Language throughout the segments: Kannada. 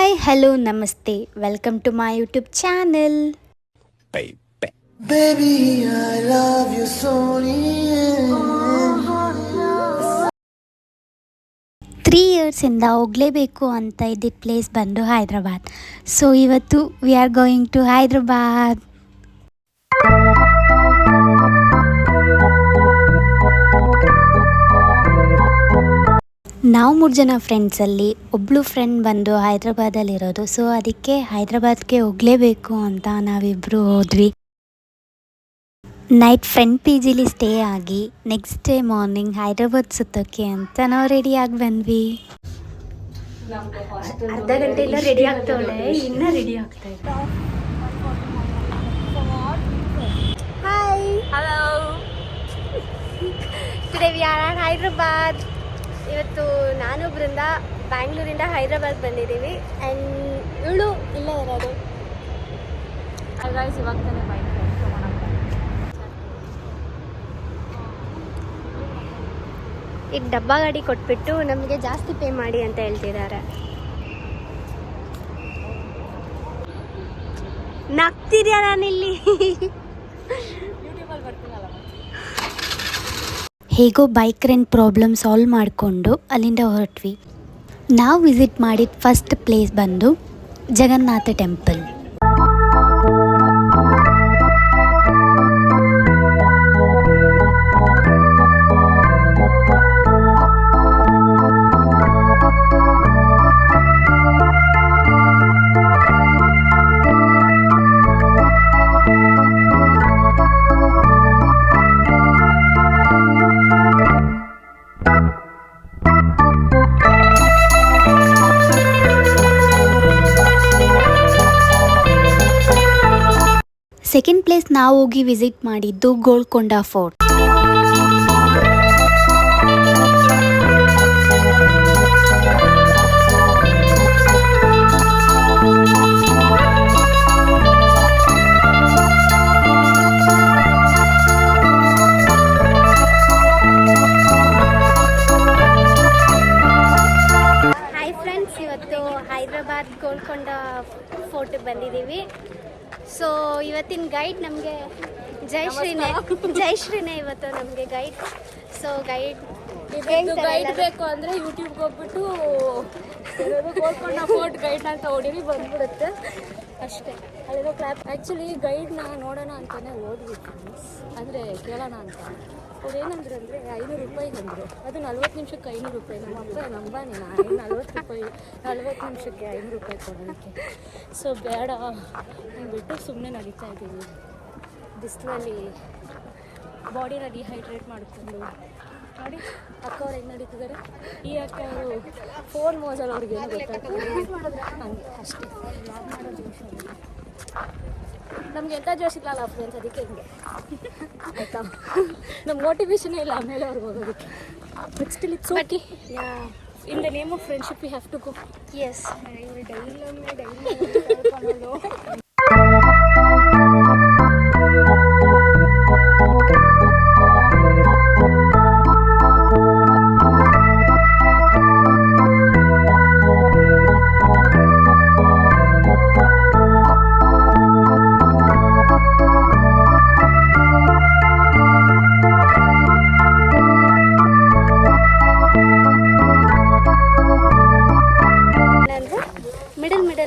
Hi hello namaste, welcome to my YouTube channel. Baby, I love you so. 3 ಇಯರ್ಸಿಂದ ಹೋಗಲೇಬೇಕು ಅಂತ ಇದ್ದಿದ್ದ ಪ್ಲೇಸ್ ಬಂದು ಹೈದ್ರಾಬಾದ್. ಸೊ ಇವತ್ತು we are going to Hyderabad. ನಾವು 3 ಜನ ಫ್ರೆಂಡ್ಸಲ್ಲಿ ಒಬ್ಬಳು ಫ್ರೆಂಡ್ ಬಂದು ಹೈದ್ರಾಬಾದಲ್ಲಿರೋದು. ಸೊ ಅದಕ್ಕೆ ಹೈದ್ರಾಬಾದ್ಗೆ ಹೋಗಲೇಬೇಕು ಅಂತ ನಾವಿಬ್ಬರು ಹೋದ್ವಿ. ನೈಟ್ ಫ್ರೆಂಡ್ ಪಿ ಜಿಲಿ ಸ್ಟೇ ಆಗಿ ನೆಕ್ಸ್ಟ್ ಡೇ ಮಾರ್ನಿಂಗ್ ಹೈದ್ರಾಬಾದ್ ಸುತ್ತೋಕ್ಕೆ ಅಂತ ನಾವು ರೆಡಿಯಾಗಿ ಬಂದ್ವಿ. ಅರ್ಧ ಗಂಟೆಯಿಂದ ರೆಡಿ ಆಗ್ತಾಳೆ, ಇನ್ನೂ ರೆಡಿ ಆಗ್ತಾ ಇದೆ. Hi, hello, today we are at Hyderabad. ಇವತ್ತು ನಾನು ಬೃಂದ ಬ್ಯಾಂಗ್ಳೂರಿಂದ ಹೈದ್ರಾಬಾದ್ ಬಂದಿದ್ದೀವಿ. ಆ್ಯಂಡ್ ಇವಳು ಇಲ್ಲೇ ಇರೋದು. ಇವಾಗ ತಾನೇ ಬೈಕ್ ಈಗ ಡಬ್ಬಾ ಗಾಡಿ ಕೊಟ್ಬಿಟ್ಟು ನಮಗೆ ಜಾಸ್ತಿ ಪೇ ಮಾಡಿ ಅಂತ ಹೇಳ್ತಿದ್ದಾರೆ. ನಗ್ತಿದ್ಯಾ ನಾನಿಲ್ಲಿ? ಹೇಗೋ ಬೈಕ್ ರೆಂಟ್ ಪ್ರಾಬ್ಲಮ್ ಸಾಲ್ವ್ ಮಾಡಿಕೊಂಡು ಅಲ್ಲಿಂದ ಹೊರಟ್ವಿ. ನಾವು ವಿಸಿಟ್ ಮಾಡಿದ ಫಸ್ಟ್ ಪ್ಲೇಸ್ ಬಂದು ಜಗನ್ನಾಥ ಟೆಂಪಲ್. ಸೆಕೆಂಡ್ ಪ್ಲೇಸ್ ನಾವು ಹೋಗಿ ವಿಸಿಟ್ ಮಾಡಿದ್ದು ಗೋಲ್ಕೊಂಡ ಫೋರ್ಟ್. ಹಾಯ್ ಫ್ರೆಂಡ್ಸ್, ಇವತ್ತು ಹೈದ್ರಾಬಾದ್ ಗೋಲ್ಕೊಂಡ ಫೋರ್ಟಿಗೆ ಬಂದಿದ್ದೀವಿ. ಸೊ ಇವತ್ತಿನ ಗೈಡ್ ನಮಗೆ ಜಯಶ್ರೀನೇ ಇವತ್ತು ನಮಗೆ ಗೈಡ್. ಸೊ ಗೈಡ್ ಬೇಕು ಅಂದರೆ ಯೂಟ್ಯೂಬ್ಗೆ ಹೋಗ್ಬಿಟ್ಟು ಗೋಲ್ಕೊಂಡ ಫೋರ್ಟ್ ಗೈಡ್ನ ಅಂತ ಹೊಡೀರಿ ಬಂದ್ಬಿಡುತ್ತೆ ಅಷ್ಟೇ. ಅಲ್ಲಿರೋ ಕ್ಲಾಪ್ ಆ್ಯಕ್ಚುಲಿ ಗೈಡ್ನ ನೋಡೋಣ ಅಂತಲೇ ಹೋದ್ವಿ, ಅಂದರೆ ಕೇಳೋಣ ಅಂತ. ಅವ್ರು ಏನಂದ್ರು ಅಂದರೆ 500 ರೂಪಾಯಿ ಅಂದರು. ಅದು 40 ನಿಮಿಷಕ್ಕೆ 500 ರೂಪಾಯಿ. ನಮ್ಮ ಅಪ್ಪ ನಂಬಾನೆ, ನಾನು 40 ನಿಮಿಷಕ್ಕೆ 500 ರೂಪಾಯಿ ಕೊಡೋದಕ್ಕೆ. ಸೊ ಬೇಡ ಅಂದ್ಬಿಟ್ಟು ಸುಮ್ಮನೆ ನಡೀತಾ ಇದ್ದೀವಿ ಬಿಸಿಲಲ್ಲಿ, ಬಾಡಿನ ಡಿಹೈಡ್ರೇಟ್ ಮಾಡಿಕೊಂಡು. ನೋಡಿ ಅಕ್ಕ ಅವ್ರು ಹೆಂಗೆ ನಡೀತಿದ್ದಾರೆ. ಈ ಅಕ್ಕ ಅವರು ಫೋನ್ ಮೋಸಲ್ಲಿ ಅವ್ರಿಗೆ ಏನು ಗೊತ್ತಾಗ್ತದೆ ಹಂಗೆ ಅಷ್ಟೇ. ನಮ್ಗೆ ಎಂಥ ಜೋಶ್ ಇಲ್ಲ ಫ್ರೆಂಡ್ಸ್, ಅದಕ್ಕೆ ಹಿಂಗೆ ಆಯಿತಾ. ನಮ್ಮ ಮೋಟಿವೇಶನೇ ಇಲ್ಲ ಆಮೇಲೆ ಅವ್ರಿಗೆ ಹೋಗೋದಕ್ಕೆ. But still it's okay. In the name of friendship we have to go. Yes,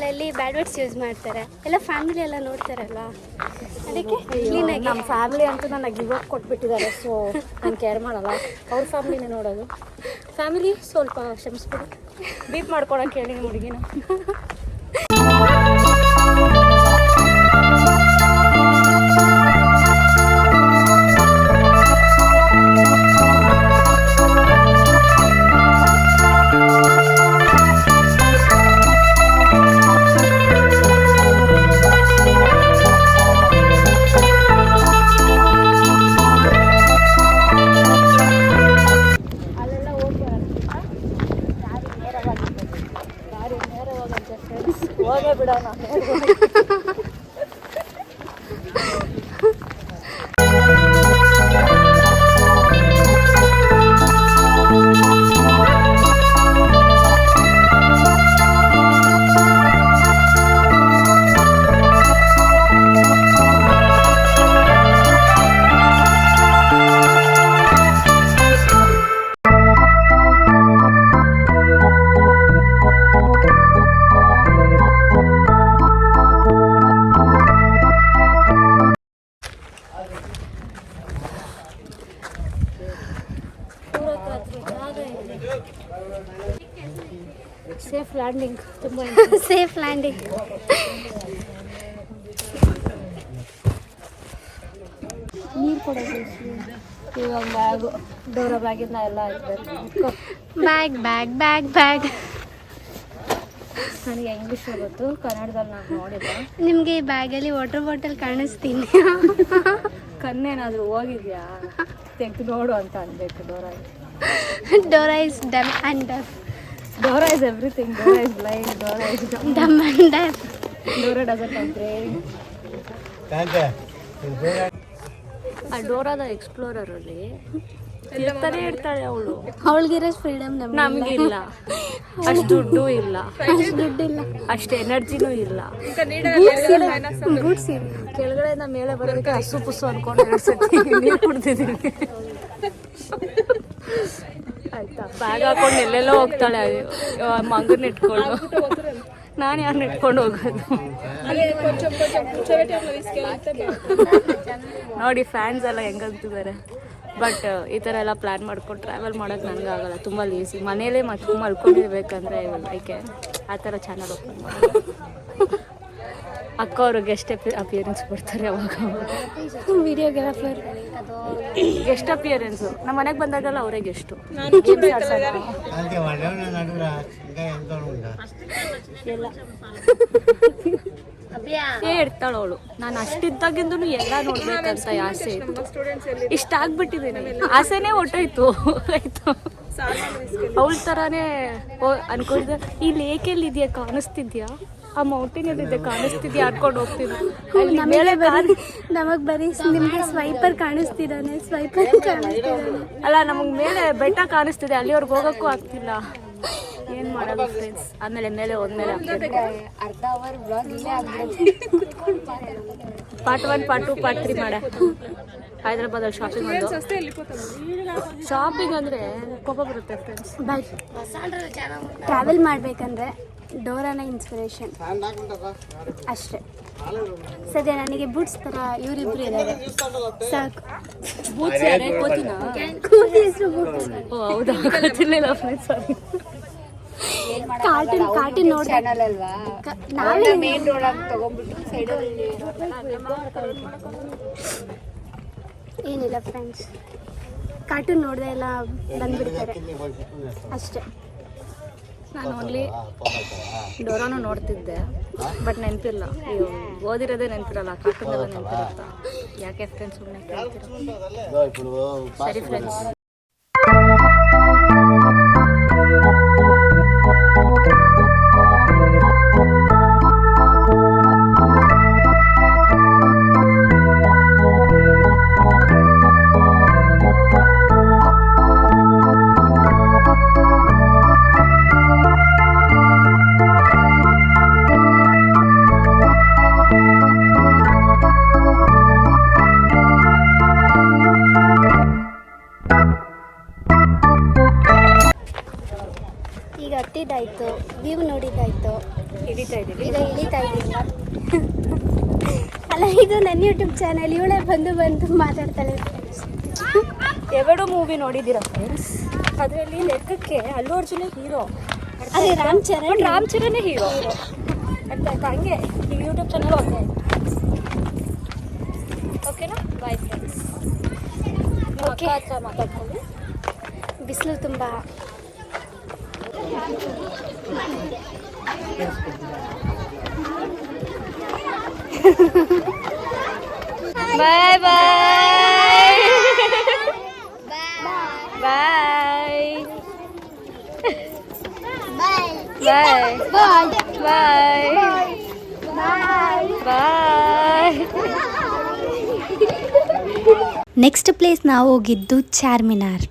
daily bad words use ಮಾಡ್ತಾರೆ ಎಲ್ಲ, ಫ್ಯಾಮಿಲಿ ಎಲ್ಲ ನೋಡ್ತಾರಲ್ಲ, ಅದಕ್ಕೆ ಕ್ಲೀನಾಗಿ. ನಮ್ಮ ಫ್ಯಾಮಿಲಿ ಅಂತೂ ನನಗೆ ಗಿವ್ ಅಪ್ ಕೊಟ್ಬಿಟ್ಟಿದ್ದಾರೆ. ಸೊ ನಾನು ಕೇರ್ ಮಾಡಲ್ಲ, ಅವ್ರ ಫ್ಯಾಮಿಲಿನೇ ನೋಡೋದು. ಫ್ಯಾಮಿಲಿ ಸ್ವಲ್ಪ ಕ್ಷಮಿಸ್ಬಿಡಿ, ಬೀಪ್ ಮಾಡ್ಕೊಳಕ್ಕೆ ಹೇಳಿ ನಿಮ್ಮ ಹುಡುಗಿನ. ಹೋಗೇ ಬಿಡೋಣ. ಲ್ಯಾಂಡಿಂಗ್ ತುಂಬ ಸೇಫ್ ಲ್ಯಾಂಡಿಂಗ್. ನೀರು ಕೊಡೋದು ಇವಾಗ ಬ್ಯಾಗು ಡೋರ ಬ್ಯಾಗಿಂದ ಎಲ್ಲ ಹಾಕ್ಬೇಕು. ಬ್ಯಾಗ್ ನನಗೆ ಇಂಗ್ಲೀಷ್ ಗೊತ್ತು, ಕನ್ನಡದಲ್ಲಿ ನಾನು ನೋಡಿಲ್ಲ. ನಿಮಗೆ ಈ ಬ್ಯಾಗಲ್ಲಿ ವಾಟರ್ ಬಾಟಲ್ ಕಾಣಿಸ್ತೀನಿ. ಕಣ್ಣೇನಾದರೂ ಹೋಗಿದ್ಯಾ ತೆಗೆದು ನೋಡು ಅಂತ ಅನ್ಬೇಕು. Dora is dumb and deaf. Dora is everything. Dora is blind. Dora is dumb and deaf. Dora doesn't have brain. ಆ ಡೋರಾದ ಎಕ್ಸ್ಪ್ಲೋರರಲ್ಲಿ ಇರ್ತಾನೆ ಇರ್ತಾಳೆ ಅವಳು. ಅವಳಿಗಿರೋ ಫ್ರೀಡಮ್ ನಮಗಿಲ್ಲ. ಅಷ್ಟು ದುಡ್ಡು ಇಲ್ಲ, ಅಷ್ಟು ಎನರ್ಜಿನೂ ಇಲ್ಲ. ಬೂಟ್ಸ್ ಕೆಳಗಡೆಯಿಂದ ಮೇಲೆ ಬರೋದಕ್ಕೆ ಹಸು ಪುಸು ಅನ್ಕೊಂಡು 2 ಸತಿ ನೀರು ಕುಡ್ತಿದ್ದೀನಿ. ಆಯ್ತಾ, ಬ್ಯಾಗ್ ಹಾಕೊಂಡು ಎಲ್ಲೆಲ್ಲೋ ಹೋಗ್ತಾಳೆ ಮಗನ ಇಟ್ಕೊಂಡು. ನಾನು ಯಾರನ್ನ ಇಟ್ಕೊಂಡು ಹೋಗೋದು? ನೋಡಿ ಫ್ಯಾನ್ಸ್ ಎಲ್ಲ ಹೆಂಗಂತಿದ್ದಾರೆ. ಬಟ್ ಈ ಥರ ಎಲ್ಲ ಪ್ಲ್ಯಾನ್ ಮಾಡ್ಕೊಂಡು ಟ್ರಾವೆಲ್ ಮಾಡೋಕ್ಕೆ ನನಗಾಗಲ್ಲ, ತುಂಬ ಲೇಸಿ. ಮನೇಲೇ ಮಲ್ಕೊಂಡಿರ್ಬೇಕಂದ್ರೆ ಲೈಕೆ ಆ ಥರ ಚಾನಲ್ ಓಪನ್ ಮಾಡೋದು. ಅಕ್ಕ ಅವರು ಗೆಸ್ಟ್ ಅಪಿಯರೆನ್ಸ್ ಬರ್ತಾರೆ ಅವಾಗ. ವಿಡಿಯೋಗ್ರಾಫರ್ ಗೆಸ್ಟ್ ಅಪಿಯರೆನ್ಸು ನಮ್ಮ ಮನೆಗೆ ಬಂದಾಗಲ್ಲ ಅವರೇ ಗೆಸ್ಟು. ಇರ್ತಾಳ ಅವಳು. ನಾನು ಅಷ್ಟಿದ್ದಾಗಿಂದೂ ಎಲ್ಲ ನೋಡ್ಬೇಕಂತ ಆಸೆ ಇತ್ತು. ಇಷ್ಟ ಆಗ್ಬಿಟ್ಟಿದ್ದೀನಿ, ಆಸೆನೇ ಹೊಟ್ಟೋಯ್ತು. ಆಯ್ತು, ಅವಳ ಥರನೇ ಅನ್ಕೊಂಡಿದ್ದೆ. ಈ ಲೇಕೆಲ್ಲಿ ಇದೆಯಾ ಕಾಣಿಸ್ತಿದ್ಯಾ, ಆ ಮೌಂಟೇನ್ ಎಲ್ಲಿದೆ ಕಾಣಿಸ್ತಿದ್ಯಾ ಅನ್ಕೊಂಡು ಹೋಗ್ತಿದ್ದೆ. ನಮಗೆ ಬರೀ ನಿಮಗೆ ಸ್ವೈಪರ್ ಕಾಣಿಸ್ತಿದ್ದಾನೆ. ಅಲ್ಲ, ನಮಗೆ ಮೇಲೆ ಬೆಟ್ಟ ಕಾಣಿಸ್ತಿದೆ, ಅಲ್ಲಿವರೆಗೆ ಹೋಗೋಕ್ಕೂ ಆಗ್ತಿಲ್ಲ. ಏನು ಮಾಡೋದು ಫ್ರೆಂಡ್ಸ್. ಆಮೇಲೆ ಮೇಲೆ ಹೋದ್ಮೇಲೆ ಅರ್ಧ ಅವರ್ ಬ್ಲಾಗ್ ಇಲ್ಲೇ ಪಾರ್ಟ್ 1 ಪಾರ್ಟ್ 2 ಪಾರ್ಟ್ 3 ಮಾಡ. ಹೈದ್ರಾಬಾದಲ್ಲಿ ಶಾಪಿಂಗ್ ಅಂದರೆ ಕೋಪ ಬರುತ್ತೆ ಫ್ರೆಂಡ್ಸ್. ಬಟ್ ಟ್ರಾವೆಲ್ ಮಾಡಬೇಕಂದ್ರೆ ಡೋರಾನ ಇನ್ಸ್ಪಿರೇಷನ್ ಅಷ್ಟೇ. ಸದ್ಯ ನನಗೆ ಬೂಟ್ಸ್ ಥರ ಇವರಿಬ್ರು ಇದ್ದಾರೆ, ಸಾಕು. ಬೂಟ್ಸ್ ಯಾರೇ ಕೋತಿನ? ಕೂತಿ ಹೆಸರು ಬೂಟ್ಸ್. ಓ ಹೌದಾ, ಗೊತ್ತಿರಲಿಲ್ಲ ಫ್ರೆಂಡ್ಸ್. ಸಾರಿ. ಕಾರ್ಟೂನ್ ನೋಡ್ದೆ ನಾವೇ ಮೇನ್ ರೋಡ್ ಏನಿಲ್ಲ ಫ್ರೆಂಡ್ಸ್, ಕಾರ್ಟೂನ್ ನೋಡ್ದೆ ಎಲ್ಲ ಬಂದ್ಬಿಡ್ತಾರೆ ಅಷ್ಟೇ. ನಾನು ಓನ್ಲಿ ಡೋರಾನು ನೋಡ್ತಿದ್ದೆ, ಬಟ್ ನೆನಪಿಲ್ಲ. ಓದಿರೋದೇ ನೆನಪಿರಲ್ಲ, ಕಾರ್ಟೂನೆಲ್ಲ ನೆನಪಿರುತ್ತಾ? ಯಾಕೆ ಫ್ರೆಂಡ್ಸ್ ಸುಮ್ಮನೆ ಕೇಳ್ತೀರ? ಸರಿ ಫ್ರೆಂಡ್ಸ್. ಈಗ ಹತ್ತಿದ್ದಾಯ್ತು, ವ್ಯೂ ನೋಡಿದ್ದಾಯ್ತು, ಹಿಡಿತಾ ಇದ್ದೀವಿ. ಈಗ ಇಳಿತಾ ಇದ್ದೀವಿ. ಅಲ್ಲ, ಇದು ನನ್ನ ಯೂಟ್ಯೂಬ್ ಚಾನಲ್. ಇವಳೇ ಬಂದು ಮಾತಾಡ್ತಾಳೆ. ಎರಡು ಮೂವಿ ನೋಡಿದ್ದೀರಾ ಫ್ರೆಂಡ್ಸ್? ಅದರಲ್ಲಿ ಲೆಕ್ಕಕ್ಕೆ ಅಲ್ಲು ಅರ್ಜುನ ಹೀರೋ, ಅದೇ ರಾಮ್ ಚರಣೇ ಹೀರೋ. ಅಂತ ಹಂಗೆ ಈಗ ಯೂಟ್ಯೂಬ್ ಚಾನಲ್ ಓಕೆ. ಓಕೆನಾ? Bye friends. ಓಕೆ, ಹತ್ರ ಮಾತಾಡ್ಕೊಂಡು. ಬಿಸಿಲು ತುಂಬ. ಬಾಯ್ ಬಾಯ್ ಬಾಯ್ ಬಾಯ್ ಬಾಯ್ ಬಾಯ್. ನೆಕ್ಸ್ಟ್ ಪ್ಲೇಸ್ ನಾವು ಹೋಗಿದ್ದು ಚಾರ್ಮಿನಾರ್.